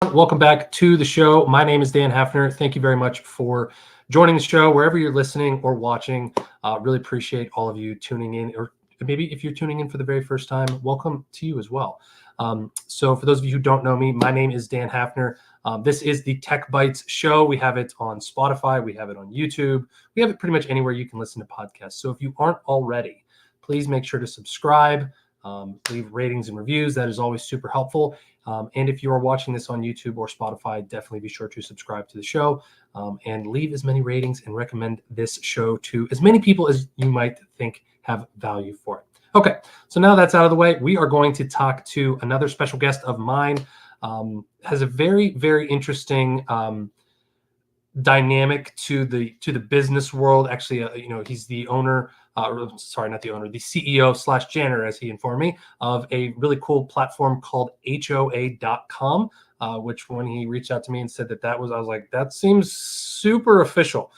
Welcome back to the show. My name is Dan Hafner. Thank you very much for joining the show wherever you're listening or watching. Really appreciate all of you tuning in, or maybe if you're tuning in for the very first time, welcome to you as well. So for those of you who don't know me, my name is Dan Hafner. This is the Tech Bites show. We have it on Spotify. We have it on YouTube. We have it pretty much anywhere you can listen to podcasts. So if you aren't already, please make sure to subscribe, leave ratings and reviews. That is always super helpful. And if you are watching this on YouTube or Spotify, definitely be sure to subscribe to the show and leave as many ratings and recommend this show to as many people as you might think have value for it. Okay, so now that's out of the way, we are going to talk to another special guest of mine. Has a very, very interesting dynamic to the business world. Actually, he's the owner. Sorry, not the owner, the CEO / janitor, as he informed me, of a really cool platform called HOA.com, which when he reached out to me and said I was like, that seems super official.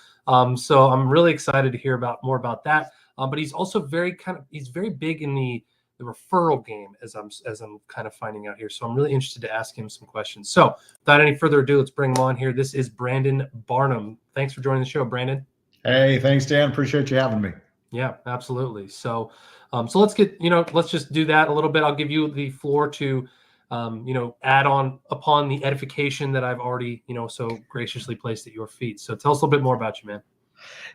So I'm really excited to hear more about that. But he's also he's very big in the referral game, as I'm kind of finding out here. So I'm really interested to ask him some questions. So without any further ado, let's bring him on here. This is Brandon Barnum. Thanks for joining the show, Brandon. Hey, thanks, Dan. Appreciate you having me. Yeah, absolutely. So, let's let's just do that a little bit. I'll give you the floor to, add on upon the edification that I've already, so graciously placed at your feet. So tell us a little bit more about you, man.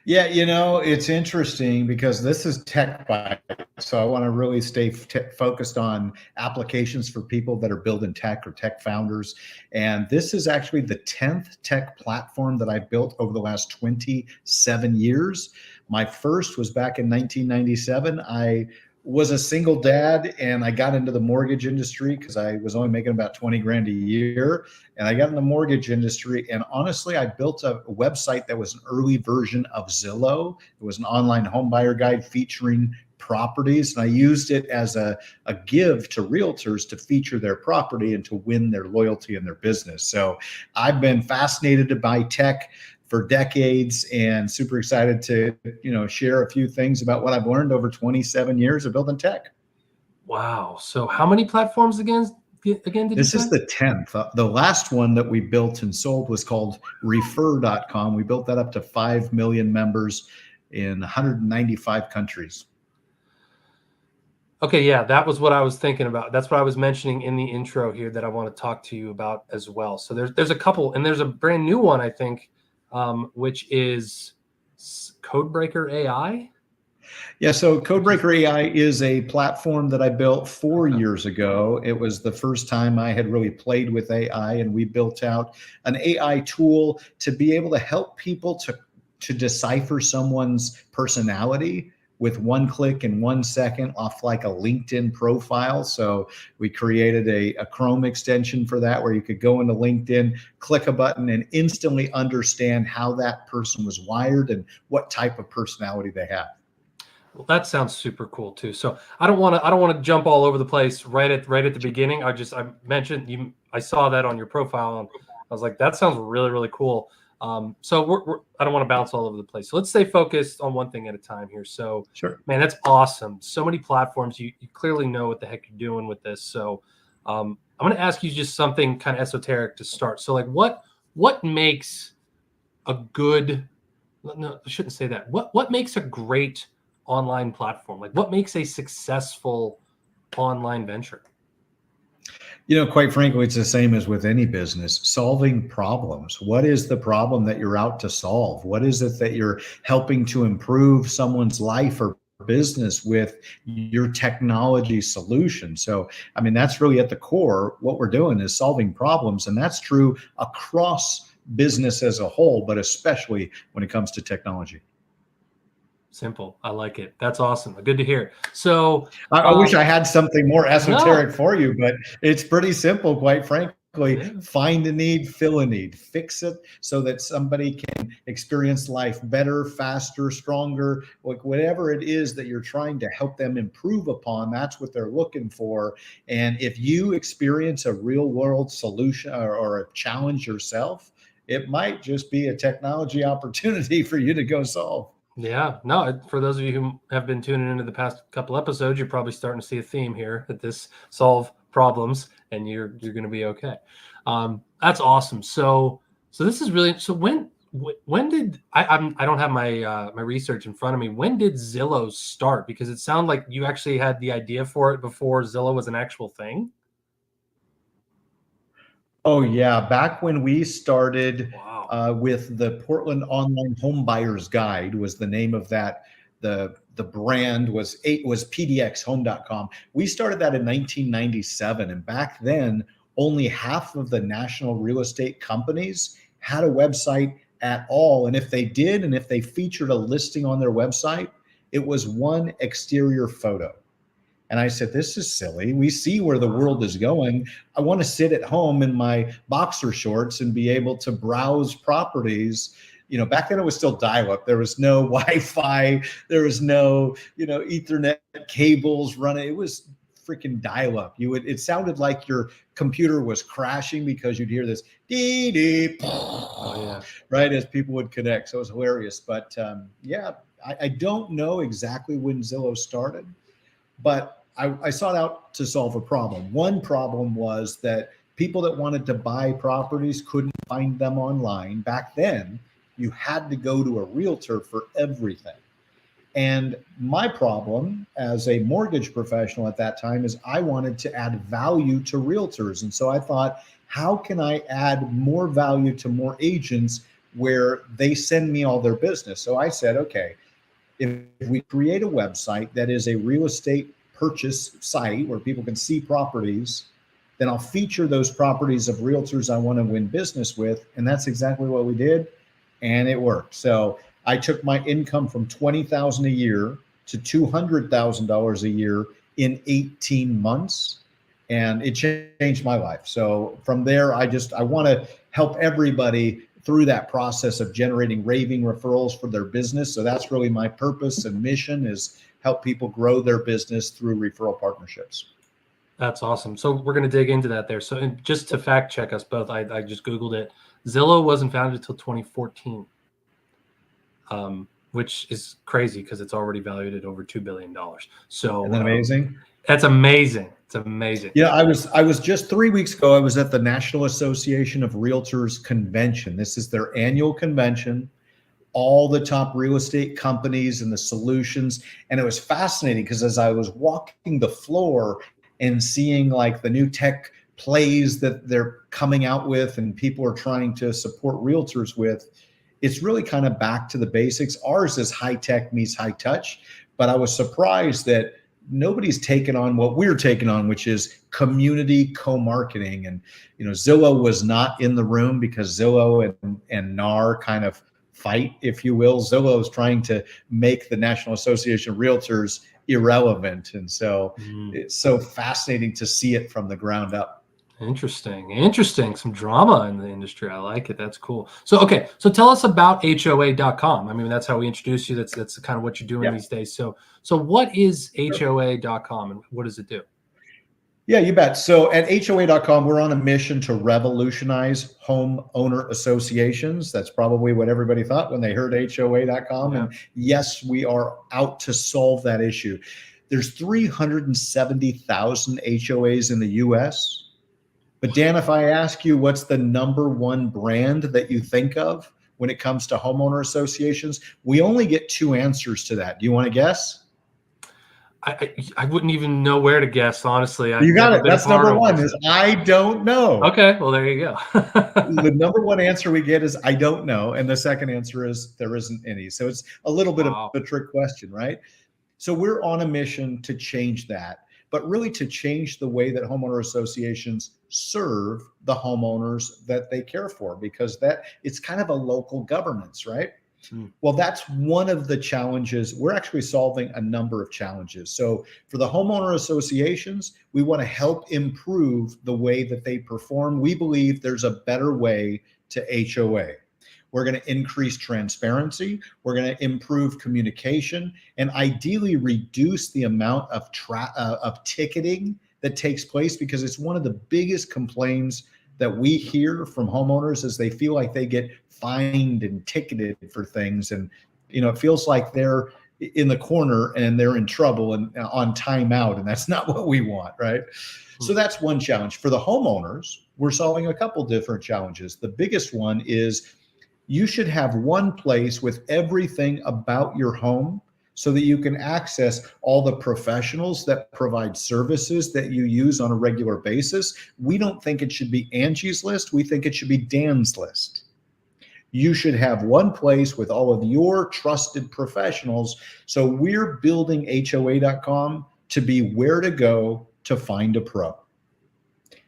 Yeah, it's interesting because this is Tech Bites. So I want to really stay focused on applications for people that are building tech or tech founders. And this is actually the 10th tech platform that I built over the last 27 years. My first was back in 1997. I was a single dad and I got into the mortgage industry because I was only making about 20 grand a year. And I got in the mortgage industry. And honestly, I built a website that was an early version of Zillow. It was an online home buyer guide featuring properties. And I used it as a give to realtors to feature their property and to win their loyalty in their business. So I've been fascinated by tech for decades and super excited to, share a few things about what I've learned over 27 years of building tech. Wow. So how many platforms again did this is the 10th. The last one that we built and sold was called Refer.com. We built that up to 5 million members in 195 countries. Okay, yeah, that was what I was thinking about. That's what I was mentioning in the intro here that I want to talk to you about as well. So there's a couple, and there's a brand new one, I think, which is Codebreaker AI. Yeah, so Codebreaker AI is a platform that I built 4 years ago. It was the first time I had really played with AI, and we built out an AI tool to be able to help people to decipher someone's personality with one click and 1 second off like a LinkedIn profile. So we created a Chrome extension for that where you could go into LinkedIn, click a button, and instantly understand how that person was wired and what type of personality they have. Well, that sounds super cool too. So I don't want to jump all over the place right at the beginning. I mentioned you. I saw that on your profile, and I was like, that sounds really, really cool. So I don't want to bounce all over the place. So let's stay focused on one thing at a time here. So, sure, man, that's awesome. So many platforms. You clearly know what the heck you're doing with this. So I'm going to ask you just something kind of esoteric to start. So, like, what makes a good? No, I shouldn't say that. What makes a great online platform? Like, what makes a successful online venture? Quite frankly, it's the same as with any business, solving problems. What is the problem that you're out to solve? What is it that you're helping to improve someone's life or business with your technology solution? So, I mean, that's really at the core. What we're doing is solving problems, and that's true across business as a whole, but especially when it comes to technology. Simple. I like it. That's awesome. Good to hear. So I wish I had something more esoteric for you, but it's pretty simple, quite frankly. Find a need, fill a need, fix it so that somebody can experience life better, faster, stronger, like whatever it is that you're trying to help them improve upon. That's what they're looking for. And if you experience a real world solution or a challenge yourself, it might just be a technology opportunity for you to go solve. Yeah, no, for those of you who have been tuning into the past couple episodes, you're probably starting to see a theme here that this solve problems and you're going to be okay. That's awesome. So this is really, so when did I don't have my my research in front of me. When did Zillow start? Because it sounded like you actually had the idea for it before Zillow was an actual thing. Oh yeah, back when we started Wow. with the Portland Online Home Buyers Guide was the name of that. The brand was pdxhome.com. We started that in 1997, and back then only half of the national real estate companies had a website at all. And if they did, and if they featured a listing on their website, it was one exterior photo. And I said, this is silly. We see where the world is going. I want to sit at home in my boxer shorts and be able to browse properties. You know, back then it was still dial up. There was no Wi-Fi. There was no, Ethernet cables running. It was freaking dial up. It sounded like your computer was crashing because you'd hear this dee dee, Oh yeah. right, as people would connect. So it was hilarious. But yeah, I don't know exactly when Zillow started, but I sought out to solve a problem. One problem was that people that wanted to buy properties couldn't find them online. Back then, you had to go to a realtor for everything. And my problem as a mortgage professional at that time is I wanted to add value to realtors. And so I thought, how can I add more value to more agents where they send me all their business? So I said, okay, if we create a website that is a real estate purchase site where people can see properties, then I'll feature those properties of realtors I want to win business with. And that's exactly what we did. And it worked. So I took my income from $20,000 a year to $200,000 a year in 18 months. And it changed my life. So from there, I want to help everybody through that process of generating raving referrals for their business. So that's really my purpose and mission, is help people grow their business through referral partnerships. That's awesome. So we're going to dig into that there. So just to fact check us both, I just Googled it. Zillow wasn't founded until 2014, which is crazy because it's already valued at over $2 billion. So Isn't that amazing? That's amazing. It's amazing. Yeah, I was just 3 weeks ago, I was at the National Association of Realtors convention. This is their annual convention, all the top real estate companies and the solutions. And it was fascinating because as I was walking the floor and seeing like the new tech plays that they're coming out with and people are trying to support realtors with, it's really kind of back to the basics. Ours is high tech meets high touch, but I was surprised that nobody's taken on what we're taking on, which is community co-marketing. And Zillow was not in the room because Zillow and NAR kind of fight, if you will. Zillow is trying to make the National Association of Realtors irrelevant. And so it's so fascinating to see it from the ground up. Interesting. Some drama in the industry. I like it. That's cool. So, okay. So tell us about HOA.com. I mean, that's how we introduce you. That's kind of what you're doing these days. So what is HOA.com and what does it do? Yeah, you bet. So at HOA.com, we're on a mission to revolutionize homeowner associations. That's probably what everybody thought when they heard HOA.com. And yes, we are out to solve that issue. There's 370,000 HOAs in the US. But Dan, if I ask you what's the number one brand that you think of when it comes to homeowner associations, we only get two answers to that. Do you want to guess? I wouldn't even know where to guess, honestly. You got it. That's number one, is I don't know. Okay, well, there you go. The number one answer we get is I don't know. And the second answer is there isn't any. So it's a little bit of a trick question, right? So we're on a mission to change that, but really to change the way that homeowner associations serve the homeowners that they care for, because it's kind of a local governance, right? Well, that's one of the challenges. We're actually solving a number of challenges. So for the homeowner associations, we want to help improve the way that they perform. We believe there's a better way to HOA. We're going to increase transparency. We're going to improve communication and ideally reduce the amount of ticketing that takes place, because it's one of the biggest complaints that we hear from homeowners is they feel like they get fined and ticketed for things. And, it feels like they're in the corner and they're in trouble and on timeout, and that's not what we want, right? So that's one challenge. For the homeowners, we're solving a couple different challenges. The biggest one is you should have one place with everything about your home so that you can access all the professionals that provide services that you use on a regular basis. We don't think it should be Angie's list. We think it should be Dan's list. You should have one place with all of your trusted professionals. So we're building HOA.com to be where to go to find a pro.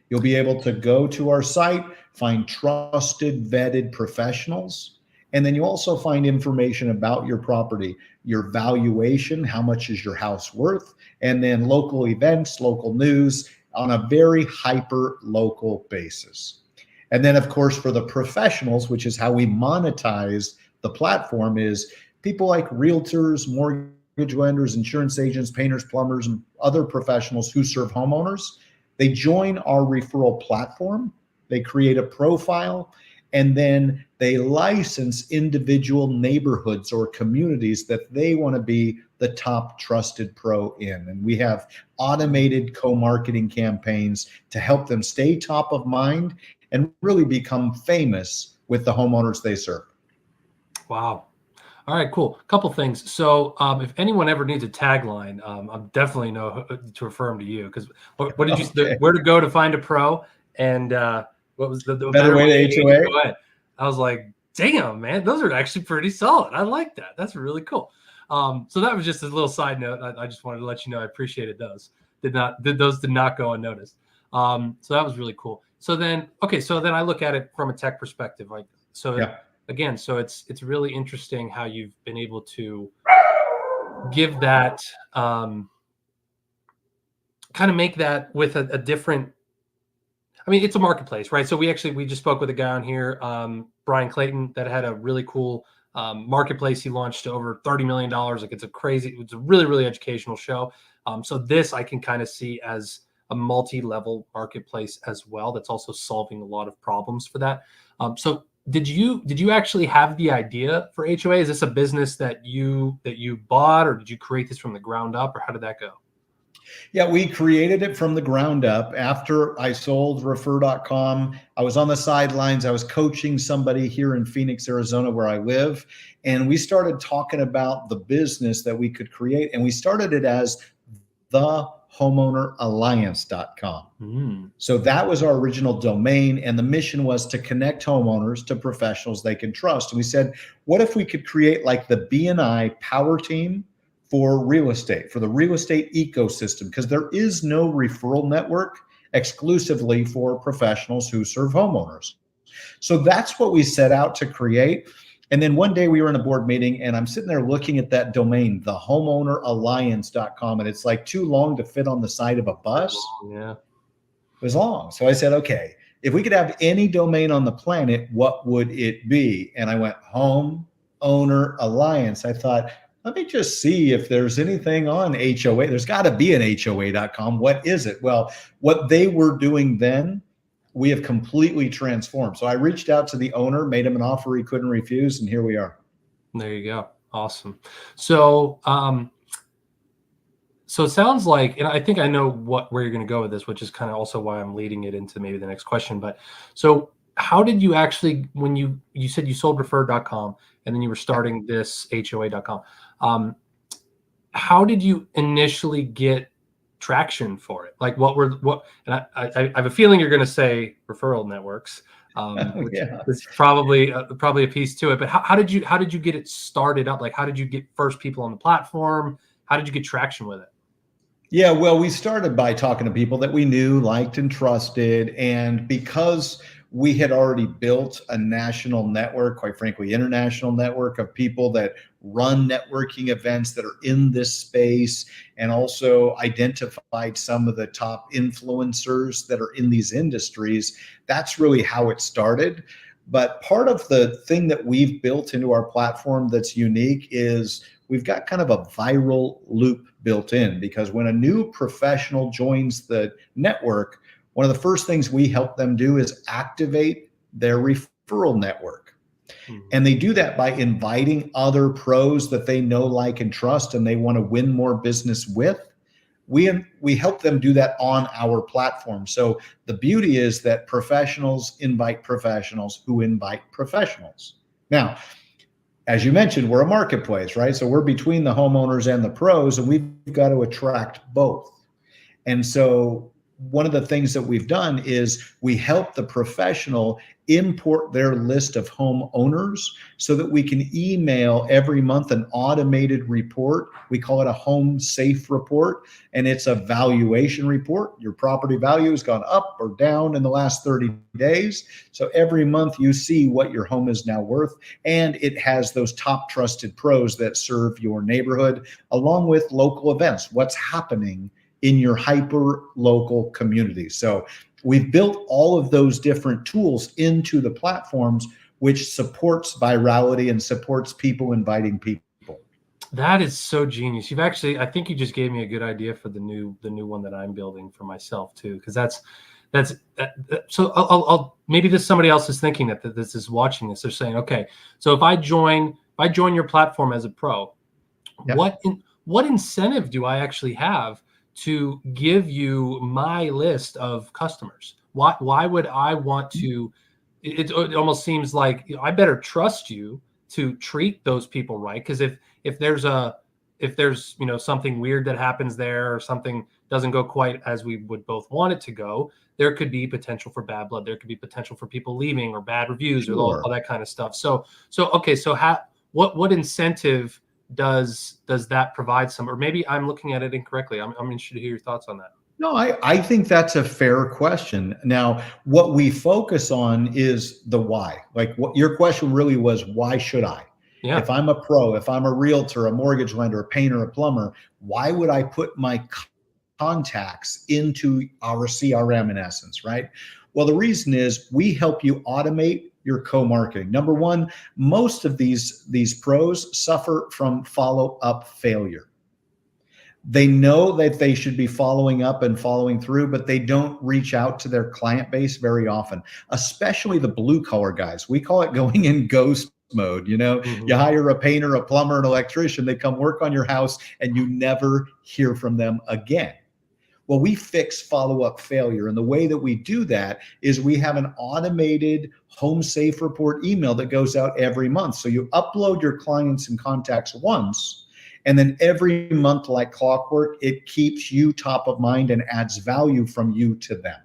You'll be able to go to our site, find trusted, vetted professionals, and then you also find information about your property, your valuation, how much is your house worth, and then local events, local news on a very hyper local basis. And then, of course, for the professionals, which is how we monetize the platform, is people like realtors, mortgage lenders, insurance agents, painters, plumbers, and other professionals who serve homeowners. They join our referral platform, they create a profile, and then they license individual neighborhoods or communities that they want to be the top trusted pro in. And we have automated co-marketing campaigns to help them stay top of mind and really become famous with the homeowners they serve. Wow. All right, cool. Couple things. So if anyone ever needs a tagline, I'm definitely know to refer them to you, because what did you say? Where to go to find a pro? And what was the better way to HOA? Go ahead. I was like, damn, man, those are actually pretty solid. I like that. That's really cool. So that was just a little side note. I just wanted to let you know I appreciated those. Those did not go unnoticed. So that was really cool. So then I look at it from a tech perspective, like again, so it's really interesting how you've been able to give that kind of make that with a different. I mean, it's a marketplace, right? So we just spoke with a guy on here, Brian Clayton, that had a really cool marketplace he launched to over $30 million. Like it's a really, really educational show. So this I can kind of see as a multi-level marketplace as well. That's also solving a lot of problems for that. So did you actually have the idea for HOA? Is this a business that you bought, or did you create this from the ground up, or how did that go? Yeah, we created it from the ground up. After I sold Refer.com, I was on the sidelines. I was coaching somebody here in Phoenix, Arizona, where I live. And we started talking about the business that we could create. And we started it as thehomeowneralliance.com. So that was our original domain. And the mission was to connect homeowners to professionals they can trust. And we said, what if we could create like the B&I power team for real estate, for the real estate ecosystem? Because there is no referral network exclusively for professionals who serve homeowners. So that's what we set out to create. And then one day we were in a board meeting and I'm sitting there looking at that domain, thehomeowneralliance.com, and it's like too long to fit on the side of a bus. Yeah. It was long. So I said, okay, if we could have any domain on the planet, what would it be? And I went Home Owner Alliance. I thought, let me just see if there's anything on HOA. There's got to be an HOA.com. What is it? Well, what they were doing then, we have completely transformed. So I reached out to the owner, made him an offer he couldn't refuse, and here we are. There you go. Awesome. So, so it sounds like, and I think I know where you're going to go with this, which is kind of also why I'm leading it into maybe the next question. But so how did you actually, when you said you sold Refer.com and then you were starting this HOA.com, how did you initially get traction for it? Like and I have a feeling you're going to say referral networks, which is probably a piece to it. But how did you get it started up? Like, how did you get first people on the platform? How did you get traction with it? Yeah, well, we started by talking to people that we knew, liked, and trusted. And because we had already built a national network, quite frankly, international network of people that run networking events that are in this space, and also identified some of the top influencers that are in these industries, that's really how it started. But part of the thing that we've built into our platform that's unique is we've got kind of a viral loop built in, because when a new professional joins the network, one of the first things we help them do is activate their referral network. Mhm. And they do that by inviting other pros that they know, like, and trust, and they want to win more business with. We help them do that on our platform. So the beauty is that professionals invite professionals who invite professionals. Now, as you mentioned, we're a marketplace, right? So we're between the homeowners and the pros, and we've got to attract both. And so one of the things that we've done is we help the professional import their list of homeowners so that we can email every month an automated report. We call it a home safe report, and it's a valuation report. Your property value has gone up or down in the last 30 days. So every month you see what your home is now worth, and it has those top trusted pros that serve your neighborhood, along with local events, what's happening in your hyper local community. So we've built all of those different tools into the platforms, which supports virality and supports people inviting people. That is so genius. You've actually, I think you just gave me a good idea for the new one that I'm building for myself too, because so I'll maybe this somebody else is thinking that this is watching this. They're saying, okay, so if I join your platform as a pro, Yep. what incentive do I actually have to give you my list of customers? Why would I want to? It almost seems like I better trust you to treat those people right, because if there's something weird that happens there, or something doesn't go quite as we would both want it to go, there could be potential for bad blood. There could be potential for people leaving, or bad reviews, or all Sure. that kind of stuff. So okay, so what incentive does that provide some, or maybe I'm looking at it incorrectly. I'm interested to hear your thoughts on that. No, I think that's a fair question. Now, what we focus on is the why. Like, what your question really was, why should I? Yeah. If I'm a pro, if I'm a realtor, a mortgage lender, a painter, a plumber, why would I put my contacts into our CRM, in essence, right? Well, the reason is we help you automate your co-marketing. Number one, most of these pros suffer from follow-up failure. They know that they should be following up and following through, but they don't reach out to their client base very often, especially the blue collar guys. We call it going in ghost mode. You Hmm. hire a painter, a plumber, an electrician, they come work on your house, and you never hear from them again. Well, we fix follow up failure. And the way that we do that is we have an automated home safe report email that goes out every month. So you upload your clients and contacts once, and then every month, like clockwork, it keeps you top of mind and adds value from you to them.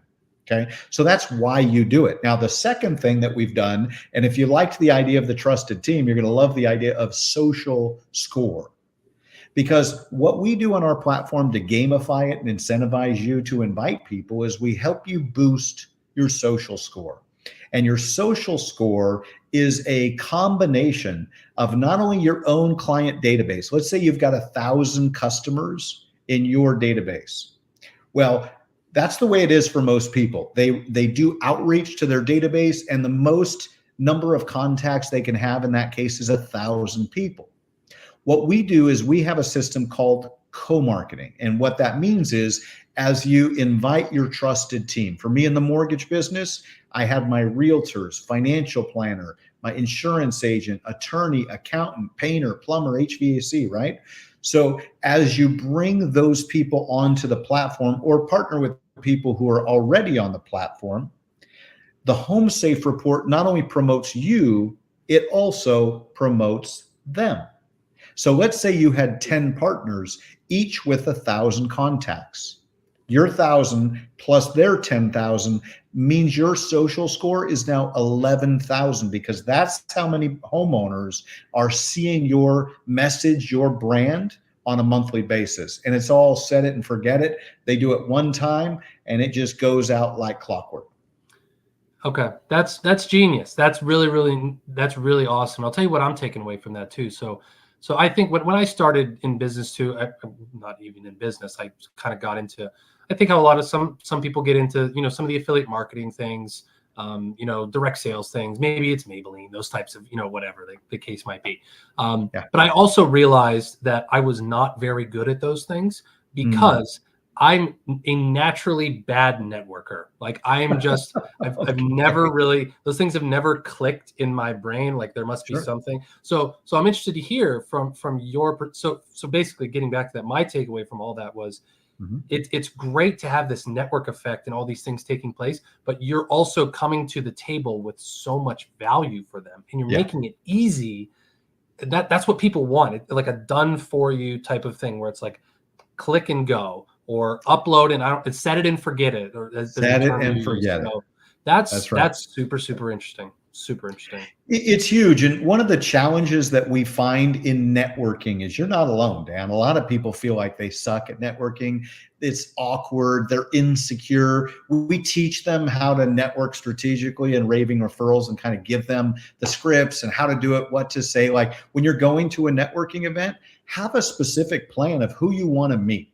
Okay. So that's why you do it. Now, the second thing that we've done, and if you liked the idea of the trusted team, you're going to love the idea of social score. Because what we do on our platform to gamify it and incentivize you to invite people is we help you boost your social score. And your social score is a combination of not only your own client database. Let's say you've got 1,000 customers in your database. Well, that's the way it is for most people. They do outreach to their database, and the most number of contacts they can have in that case is 1,000 people. What we do is we have a system called co-marketing. And what that means is, as you invite your trusted team, for me in the mortgage business, I have my realtors, financial planner, my insurance agent, attorney, accountant, painter, plumber, HVAC, right? So as you bring those people onto the platform or partner with people who are already on the platform, the Home Safe Report not only promotes you, it also promotes them. So let's say you had 10 partners, each with 1,000 contacts. Your 1,000 plus their 10,000 means your social score is now 11,000, because that's how many homeowners are seeing your message, your brand on a monthly basis. And it's all set it and forget it. They do it one time and it just goes out like clockwork. Okay, that's genius. That's really awesome. I'll tell you what I'm taking away from that too. So I think when I started in business too, I'm not even in business, I kind of got into, I think how a lot of some people get into, some of the affiliate marketing things, direct sales things. Maybe it's Maybelline, those types of, whatever the case might be. Yeah. But I also realized that I was not very good at those things, Mm. because I'm a naturally bad networker. Like I am just, I've never really, those things have never clicked in my brain. Like there must be Sure. something. So I'm interested to hear from your, so basically getting back to that, my takeaway from all that was Mhm. it's great to have this network effect and all these things taking place, but you're also coming to the table with so much value for them and you're Yeah. making it easy. That's what people want. Like a done for you type of thing where it's like, click and go or upload and I don't set it and forget it, or there's a Set it term you and use. forget it. So That's right. that's super interesting. Super interesting. It's huge. And one of the challenges that we find in networking is you're not alone, Dan. A lot of people feel like they suck at networking. It's awkward. They're insecure. We teach them how to network strategically and raving referrals and kind of give them the scripts and how to do it, what to say. Like when you're going to a networking event, have a specific plan of who you want to meet.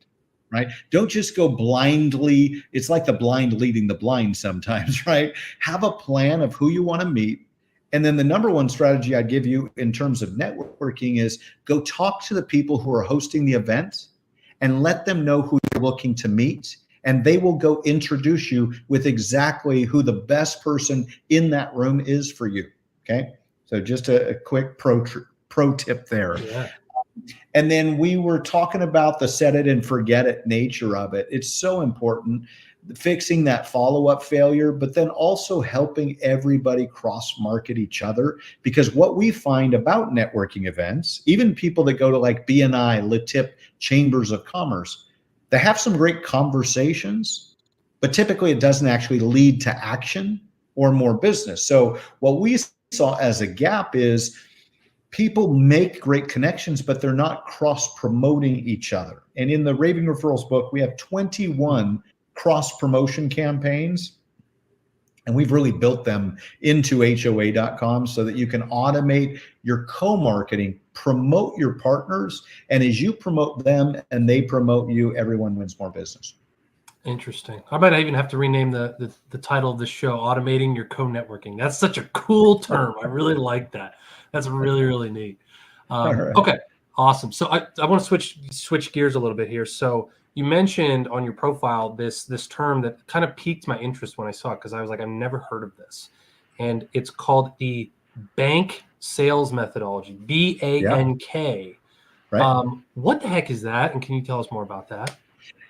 Right? Don't just go blindly. It's like the blind leading the blind sometimes, right? Have a plan of who you want to meet, and then the number one strategy I'd give you in terms of networking is go talk to the people who are hosting the event and let them know who you're looking to meet. And they will go introduce you with exactly who the best person in that room is for you. Okay. So just a quick pro tip there. Yeah. And then we were talking about the set it and forget it nature of it. It's so important fixing that follow-up failure, but then also helping everybody cross-market each other. Because what we find about networking events, even people that go to like BNI, LATIP, chambers of commerce, they have some great conversations, but typically it doesn't actually lead to action or more business. So what we saw as a gap is people make great connections, but they're not cross promoting each other. And in the Raving Referrals book, we have 21 cross promotion campaigns. And we've really built them into HOA.com so that you can automate your co marketing, promote your partners. And as you promote them and they promote you, everyone wins more business. Interesting. I might even have to rename the title of the show, Automating Your Co-Networking. That's such a cool term. I really like that. That's really neat. All right. Okay, awesome. So I want to switch gears a little bit here. So you mentioned on your profile this term that kind of piqued my interest when I saw it, because I was like, I've never heard of this. And it's called the bank sales methodology, BANK. Right. What the heck is that? And can you tell us more about that?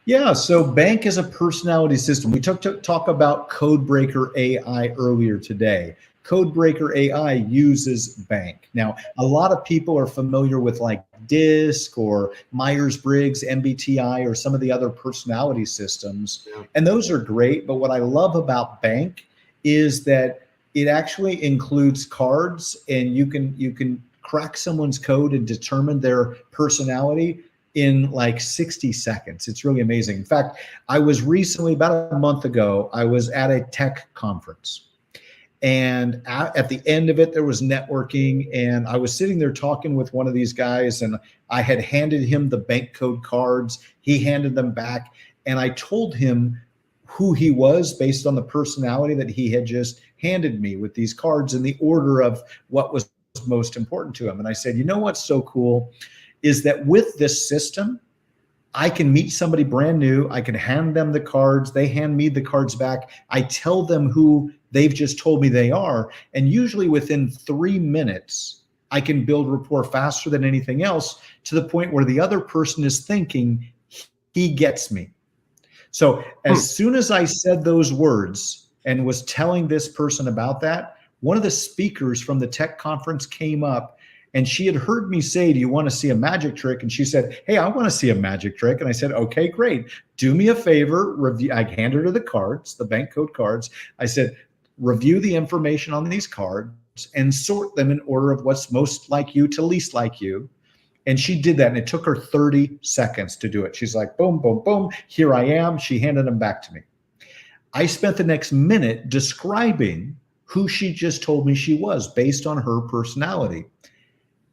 Yeah, so bank is a personality system. We talk about Codebreaker AI earlier today. Codebreaker AI uses bank. Now, a lot of people are familiar with like DISC or Myers-Briggs, MBTI, or some of the other personality systems. Yeah. And those are great. But what I love about bank is that it actually includes cards, and you can crack someone's code and determine their personality in like 60 seconds. It's really amazing. In fact, I was recently, about a month ago, I was at a tech conference. And at the end of it, there was networking. And I was sitting there talking with one of these guys, and I had handed him the bank code cards. He handed them back. And I told him who he was based on the personality that he had just handed me with these cards in the order of what was most important to him. And I said, you know what's so cool is that with this system, I can meet somebody brand new. I can hand them the cards. They hand me the cards back. I tell them who they've just told me they are. And usually within 3 minutes, I can build rapport faster than anything else, to the point where the other person is thinking, he gets me. So as soon as I said those words and was telling this person about that, one of the speakers from the tech conference came up, and she had heard me say, do you want to see a magic trick? And she said, hey, I want to see a magic trick. And I said, okay, great. Do me a favor. Review. I handed her the cards, the bank code cards. I said, review the information on these cards and sort them in order of what's most like you to least like you. And she did that, and it took her 30 seconds to do it. She's like, boom, boom, boom. Here I am. She handed them back to me. I spent the next minute describing who she just told me she was based on her personality.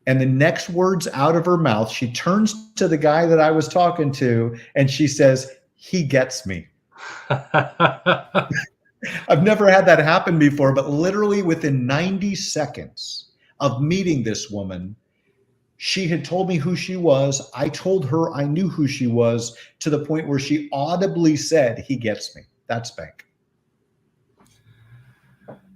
And the next words out of her mouth, she turns to the guy that I was talking to, and she says, he gets me. I've never had that happen before, but literally within 90 seconds of meeting this woman, She had told me who she was. I told her I knew who she was, to the point where she audibly said, "He gets me." That's bank.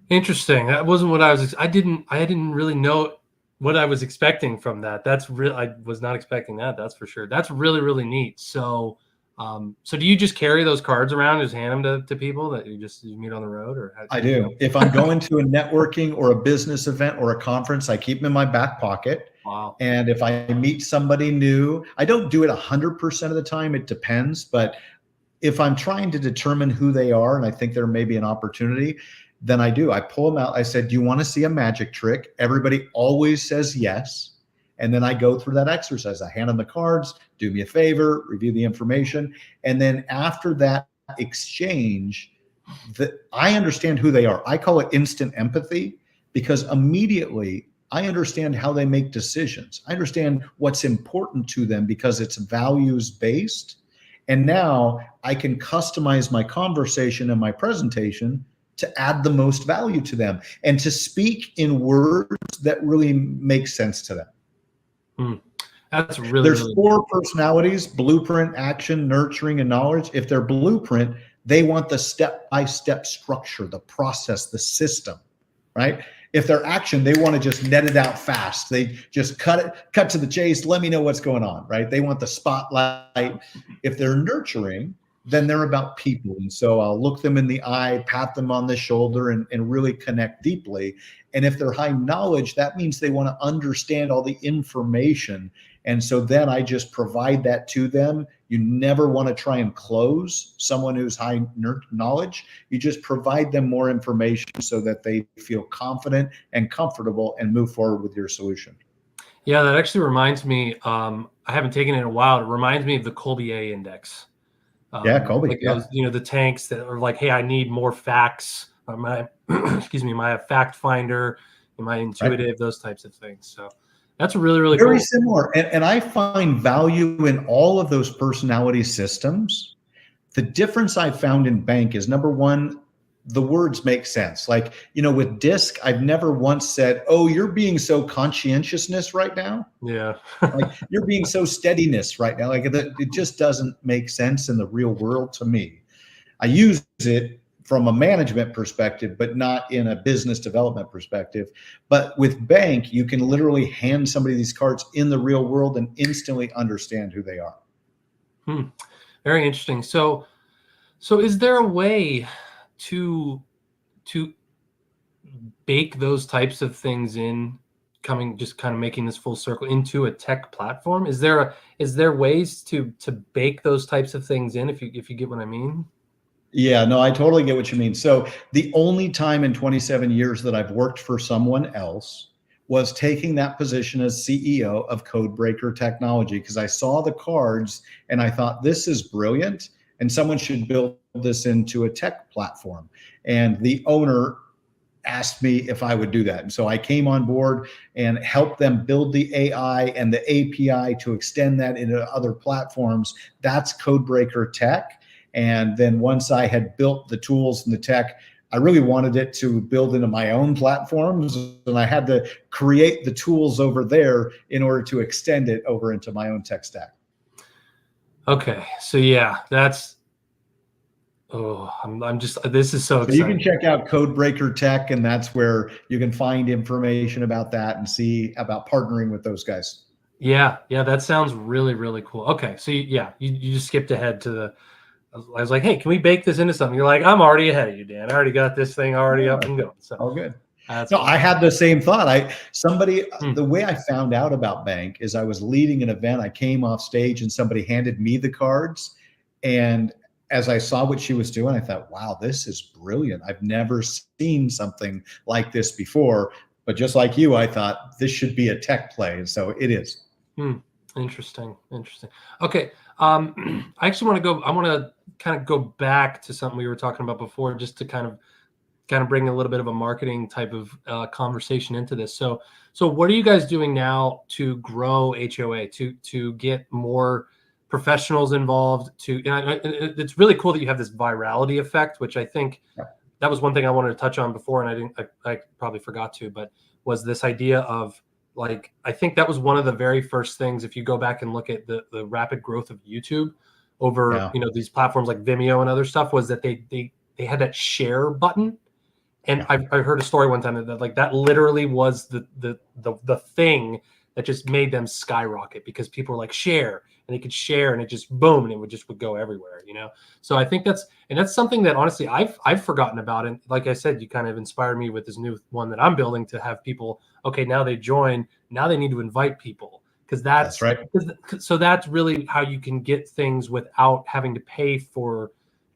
Interesting. That wasn't what I didn't really know what I was expecting from that. That's real. I was not expecting that. That's for sure. That's really, really neat. So, so do you just carry those cards around, just hand them to people that you meet on the road, or I do. If I'm going to a networking or a business event or a conference, I keep them in my back pocket. Wow. And if I meet somebody new, I don't do it 100% of the time. It depends. But if I'm trying to determine who they are and I think there may be an opportunity, then I do. I pull them out. I said, "Do you want to see a magic trick?" Everybody always says yes. And then I go through that exercise. I hand them the cards, "Do me a favor, review the information." And then after that exchange, I understand who they are. I call it instant empathy, because immediately I understand how they make decisions. I understand what's important to them because it's values based. And now I can customize my conversation and my presentation to add the most value to them and to speak in words that really make sense to them. That's really, There's really four personalities: blueprint, action, nurturing, and knowledge. If they're blueprint, they want the step-by-step structure, the process, the system, right? If they're action, they want to just net it out fast. They just cut to the chase. Let me know what's going on, right? They want the spotlight. If they're nurturing, then they're about people. And so I'll look them in the eye, pat them on the shoulder, and really connect deeply. And if they're high knowledge, that means they want to understand all the information. And so then I just provide that to them. You never want to try and close someone who's high knowledge. You just provide them more information so that they feel confident and comfortable and move forward with your solution. Yeah, that actually reminds me. I haven't taken it in a while. It reminds me of the Colbier Index. Yeah, Colby. Like Yeah. those, the tanks that are like, hey, I need more facts. My excuse me, my fact finder, and my intuitive, right? Those types of things. So that's really, really very cool. Similar. And I find value in all of those personality systems. The difference I found in bank is, number one, the words make sense. Like, with DISC, I've never once said, "Oh, you're being so conscientiousness right now." Yeah. Like, "You're being so steadiness right now." Like, it just doesn't make sense in the real world to me. I use it from a management perspective, but not in a business development perspective. But with bank, you can literally hand somebody these cards in the real world and instantly understand who they are. Very interesting. So is there a way to bake those types of things in, just kind of making this full circle into a tech platform? Is there ways to bake those types of things in, if you get what I mean? Yeah, no, I totally get what you mean. So the only time in 27 years that I've worked for someone else was taking that position as CEO of Codebreaker Technology, because I saw the cards and I thought, this is brilliant and someone should build this into a tech platform. And the owner asked me if I would do that. And so I came on board and helped them build the AI and the API to extend that into other platforms. That's Codebreaker Tech. And then once I had built the tools and the tech, I really wanted it to build into my own platforms. And I had to create the tools over there in order to extend it over into my own tech stack. Okay. So yeah, that's, I'm just, this is so exciting. You can check out Codebreaker Tech, and that's where you can find information about that and see about partnering with those guys. Yeah. That sounds really, really cool. Okay. So you just skipped ahead to I was like, hey, can we bake this into something? You're like, I'm already ahead of you, Dan. I already got this thing already up and going. So all good. No, I had the same thought. The way I found out about bank is I was leading an event. I came off stage and somebody handed me the cards. And as I saw what she was doing, I thought, wow, this is brilliant. I've never seen something like this before. But just like you, I thought this should be a tech play. And so it is. Interesting. Okay. I actually I want to kind of go back to something we were talking about before, just to kind of bring a little bit of a marketing type of conversation into this. So what are you guys doing now to grow HOA, to get more professionals involved? It's really cool that you have this virality effect, which I think that was one thing I wanted to touch on before, and I probably forgot to, but was this idea of like, I think that was one of the very first things, if you go back and look at the rapid growth of YouTube over, Yeah. these platforms like Vimeo and other stuff, was that they had that share button. And Yeah. I heard a story one time that like that literally was the thing that just made them skyrocket, because people were like, share, and they could share, and it just boom, and it would go everywhere. So I think that's something that honestly I've forgotten about. And like I said, you kind of inspired me with this new one that I'm building, to have people, okay, now they join, now they need to invite people, because That's right. so that's really how you can get things without having to pay for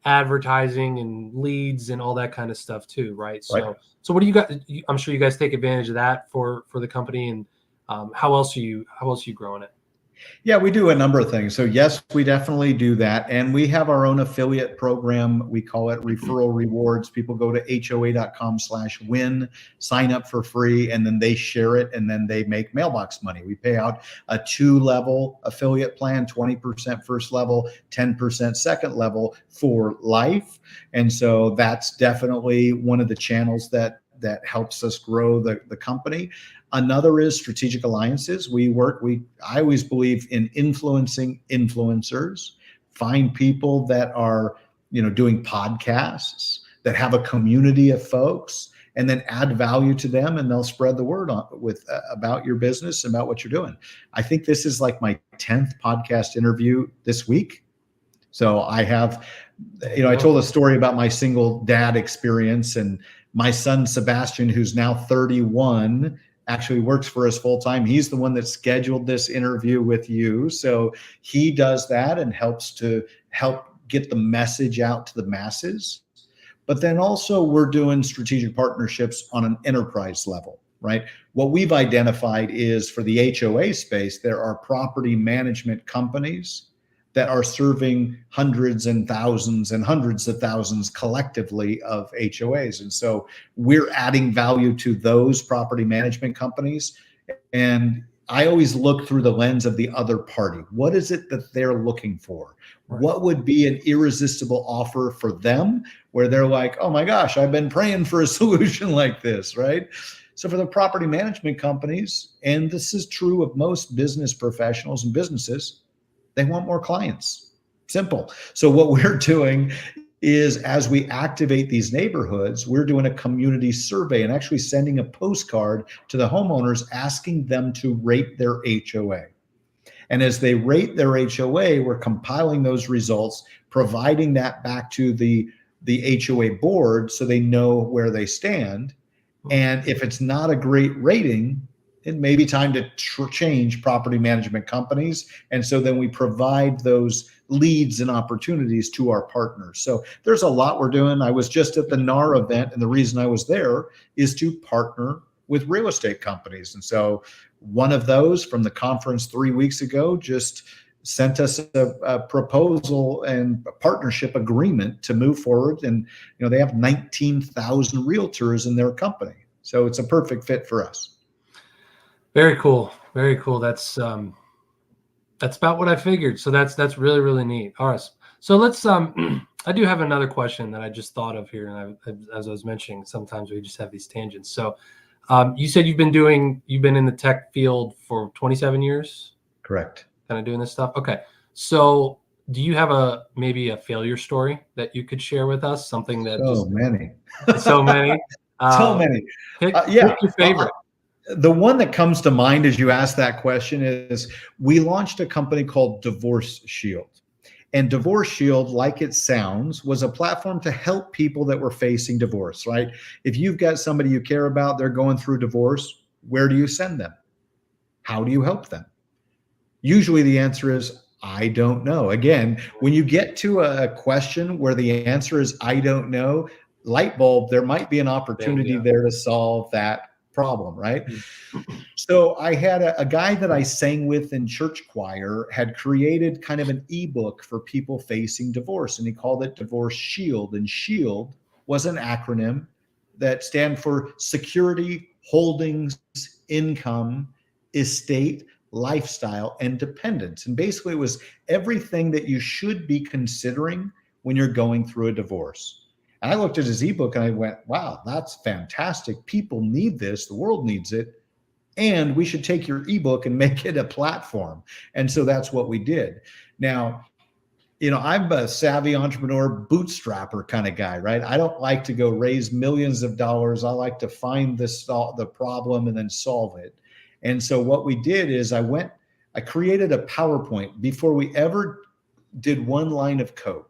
advertising and leads and all that kind of stuff too, right? Right. So what do you got? I'm sure you guys take advantage of that for the company. And how else are you growing it? Yeah, we do a number of things. So yes, we definitely do that. And we have our own affiliate program. We call it Referral Rewards. People go to hoa.com/win, sign up for free, and then they share it, and then they make mailbox money. We pay out a 2-level affiliate plan, 20% first level, 10% second level for life. And so that's definitely one of the channels that helps us grow the company. Another is strategic alliances. I always believe in influencing influencers. Find people that are, doing podcasts, that have a community of folks, and then add value to them, and they'll spread the word about your business, about what you're doing. I think this is like my 10th podcast interview this week. So I have, I told a story about my single dad experience, and my son Sebastian, who's now 31, actually works for us full time. He's the one that scheduled this interview with you. So he does that and help get the message out to the masses. But then also we're doing strategic partnerships on an enterprise level, right? What we've identified is, for the HOA space, there are property management companies that are serving hundreds and thousands and hundreds of thousands collectively of HOAs. And so we're adding value to those property management companies. And I always look through the lens of the other party. What is it that they're looking for? Right. What would be an irresistible offer for them, where they're like, oh my gosh, I've been praying for a solution like this, right? So for the property management companies, and this is true of most business professionals and businesses, they want more clients. Simple. So what we're doing is, as we activate these neighborhoods, we're doing a community survey and actually sending a postcard to the homeowners asking them to rate their HOA. And as they rate their HOA, we're compiling those results, providing that back to the HOA board so they know where they stand. And if it's not a great rating, it may be time to change property management companies. And so then we provide those leads and opportunities to our partners. So there's a lot we're doing. I was just at the NAR event, and the reason I was there is to partner with real estate companies. And so one of those from the conference 3 weeks ago just sent us a proposal and a partnership agreement to move forward. And they have 19,000 realtors in their company. So it's a perfect fit for us. Very cool. Very cool. That's about what I figured. So that's really, really neat. All right. So let's I do have another question that I just thought of here. And as I was mentioning, sometimes we just have these tangents. So you said you've been in the tech field for 27 years? Correct. Kind of doing this stuff. Okay. So do you have maybe a failure story that you could share with us? Something that so many. So many. Pick your favorite. The one that comes to mind as you ask that question is, we launched a company called Divorce Shield. And Divorce Shield, like it sounds, was a platform to help people that were facing divorce, right? If you've got somebody you care about, they're going through divorce, where do you send them? How do you help them? Usually the answer is, I don't know. Again, when you get to a question where the answer is, I don't know, light bulb, there might be an opportunity there to solve that problem, right? So I had a guy that I sang with in church choir had created kind of an ebook for people facing divorce, and he called it Divorce Shield. And SHIELD was an acronym that stand for Security, Holdings, Income, Estate, Lifestyle, and Dependence. And basically it was everything that you should be considering when you're going through a divorce. And I looked at his ebook and I went, wow, that's fantastic. People need this. The world needs it. and we should take your ebook and make it a platform. And so that's what we did. Now, I'm a savvy entrepreneur, bootstrapper kind of guy, right? I don't like to go raise millions of dollars. I like to find the problem and then solve it. And so what we did is I created a PowerPoint before we ever did one line of code.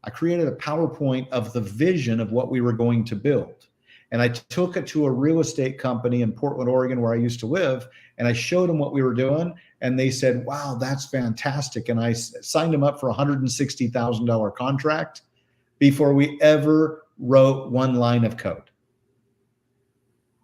I created a PowerPoint of the vision of what we were going to build. And I took it to a real estate company in Portland, Oregon, where I used to live. And I showed them what we were doing. And they said, wow, that's fantastic. And I signed them up for a $160,000 contract before we ever wrote one line of code.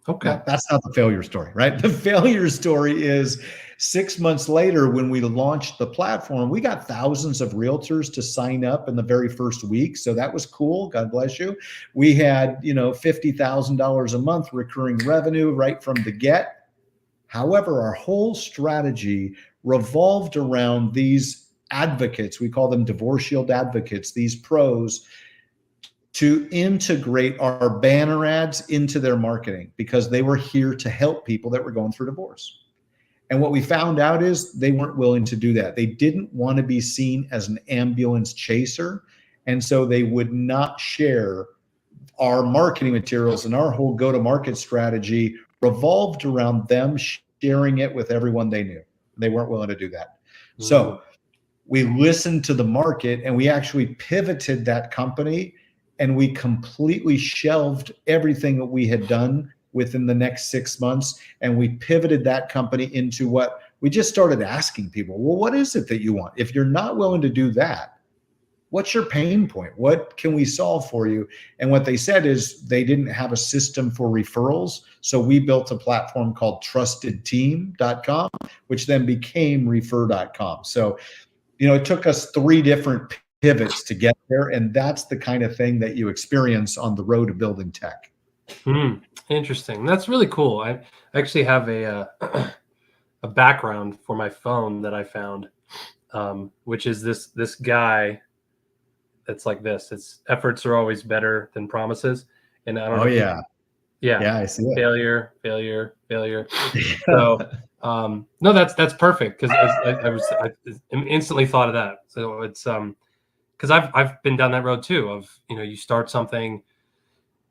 Okay. Now, that's not the failure story, right? The failure story is 6 months later, when we launched the platform, we got thousands of realtors to sign up in the very first week. So that was cool. God bless you. We had, $50,000 a month recurring revenue right from the get. However, our whole strategy revolved around these advocates. We call them divorce shield advocates, these pros, to integrate our banner ads into their marketing because they were here to help people that were going through divorce. And what we found out is they weren't willing to do that. They didn't want to be seen as an ambulance chaser. And so they would not share our marketing materials, and our whole go-to-market strategy revolved around them sharing it with everyone they knew. They weren't willing to do that. So we listened to the market, and we actually pivoted that company, and we completely shelved everything that we had done within the next 6 months. And we pivoted that company into what we just started asking people, well, what is it that you want? If you're not willing to do that, what's your pain point? What can we solve for you? And what they said is they didn't have a system for referrals. So we built a platform called trustedteam.com, which then became refer.com. So, it took us 3 different pivots to get there. And that's the kind of thing that you experience on the road to building tech. Interesting. That's really cool. I actually have a background for my phone that I found, which is this guy that's like this. It's efforts are always better than promises. And I don't know. Yeah. Yeah. Yeah, I see it. Failure. So, no, that's perfect. Cause I instantly thought of that. So it's, cause I've been down that road too of, you start something,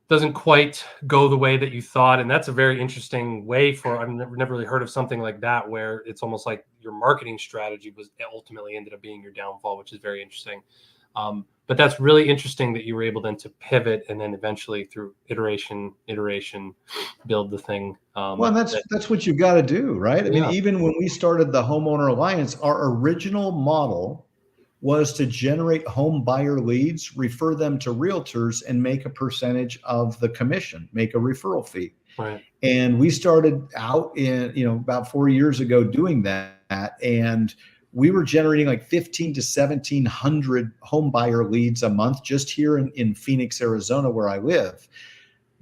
doesn't quite go the way that you thought. And that's a very interesting way I've never really heard of something like that, where it's almost like your marketing strategy was ultimately ended up being your downfall, which is very interesting. But that's really interesting that you were able then to pivot and then eventually through iteration, build the thing. Well, that's what you've got to do, right? I mean, even when we started the Homeowner Alliance, our original model was to generate home buyer leads, refer them to realtors, and make a percentage of the commission, make a referral fee. Right. And we started out in, about 4 years ago doing that. And we were generating like 15 to 1,700 home buyer leads a month just here in Phoenix, Arizona, where I live.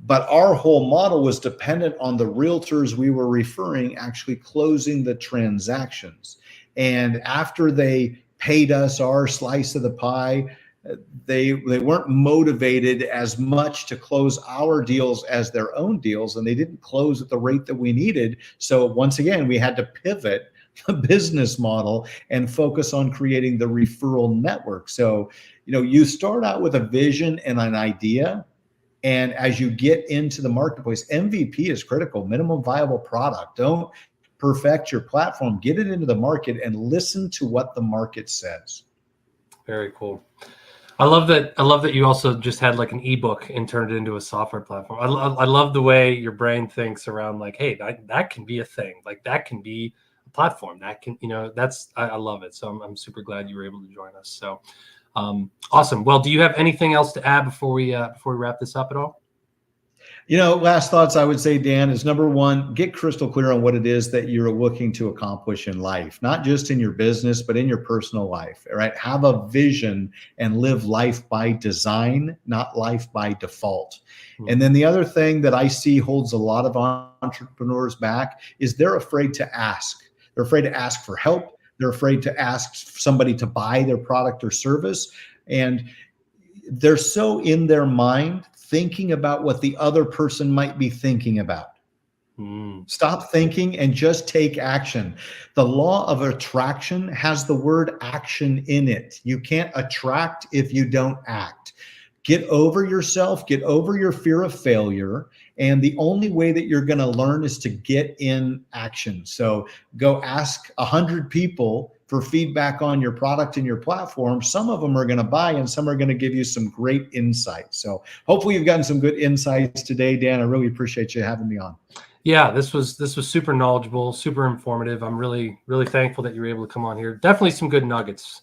But our whole model was dependent on the realtors we were referring actually closing the transactions. And after they paid us our slice of the pie, they weren't motivated as much to close our deals as their own deals, and they didn't close at the rate that we needed. So once again, we had to pivot the business model and focus on creating the referral network. So, you start out with a vision and an idea. And as you get into the marketplace, MVP is critical, minimum viable product. Don't perfect your platform, get it into the market and listen to what the market says. Very cool. I love that you also just had like an ebook and turned it into a software platform. I love the way your brain thinks around like, hey, that can be a thing. Like that can be a platform that can, I love it. So I'm super glad you were able to join us. So awesome. Well, do you have anything else to add before we wrap this up at all? Last thoughts I would say, Dan, is number one, get crystal clear on what it is that you're looking to accomplish in life, not just in your business, but in your personal life, right? Have a vision and live life by design, not life by default. And then the other thing that I see holds a lot of entrepreneurs back is they're afraid to ask. They're afraid to ask for help. They're afraid to ask somebody to buy their product or service. And they're so in their mind thinking about what the other person might be thinking about. Stop thinking and just take action. The law of attraction has the word action in it. You can't attract if you don't act. Get over yourself, get over your fear of failure. And the only way that you're going to learn is to get in action. So go ask 100 people for feedback on your product and your platform. Some of them are going to buy and some are going to give you some great insights. So hopefully you've gotten some good insights today, Dan. I really appreciate you having me on. Yeah, this was super knowledgeable, super informative. I'm really thankful that you were able to come on here. Definitely some good nuggets.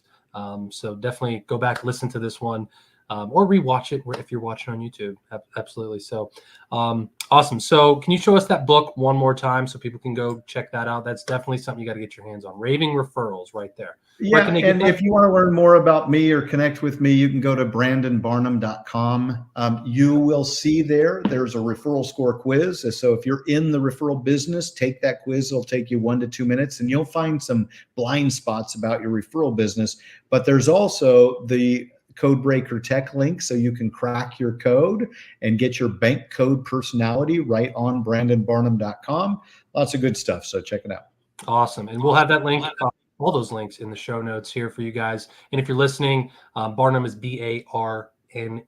So definitely go back, listen to this one, or rewatch it if you're watching on YouTube. Absolutely. So awesome. So can you show us that book one more time so people can go check that out? That's definitely something you got to get your hands on. Raving Referrals, right there. Yeah, and if you want to learn more about me or connect with me, you can go to brandonbarnum.com. You will see there's a referral score quiz. So if you're in the referral business, take that quiz. It'll take you 1 to 2 minutes, and you'll find some blind spots about your referral business. But there's also the Codebreaker tech link, so you can crack your code and get your bank code personality right on brandonbarnum.com. Lots of good stuff. So check it out. Awesome. And we'll have that link, all those links in the show notes here for you guys. And if you're listening, Barnum is Barnum. N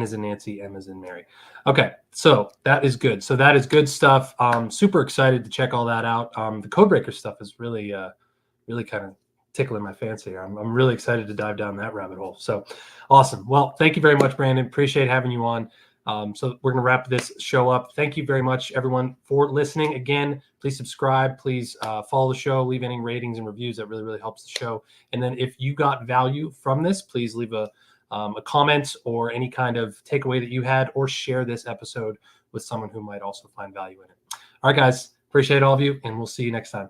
is in Nancy, M is in Mary. Okay, so that is good. So that is good stuff. Super excited to check all that out. The Codebreaker stuff is really kind of tickling my fancy. I'm really excited to dive down that rabbit hole. So awesome. Well, thank you very much, Brandon. Appreciate having you on. So we're going to wrap this show up. Thank you very much, everyone, for listening. Again, please subscribe. Please follow the show. Leave any ratings and reviews. That really helps the show. And then if you got value from this, please leave a comment or any kind of takeaway that you had, or share this episode with someone who might also find value in it. All right, guys. Appreciate all of you, and we'll see you next time.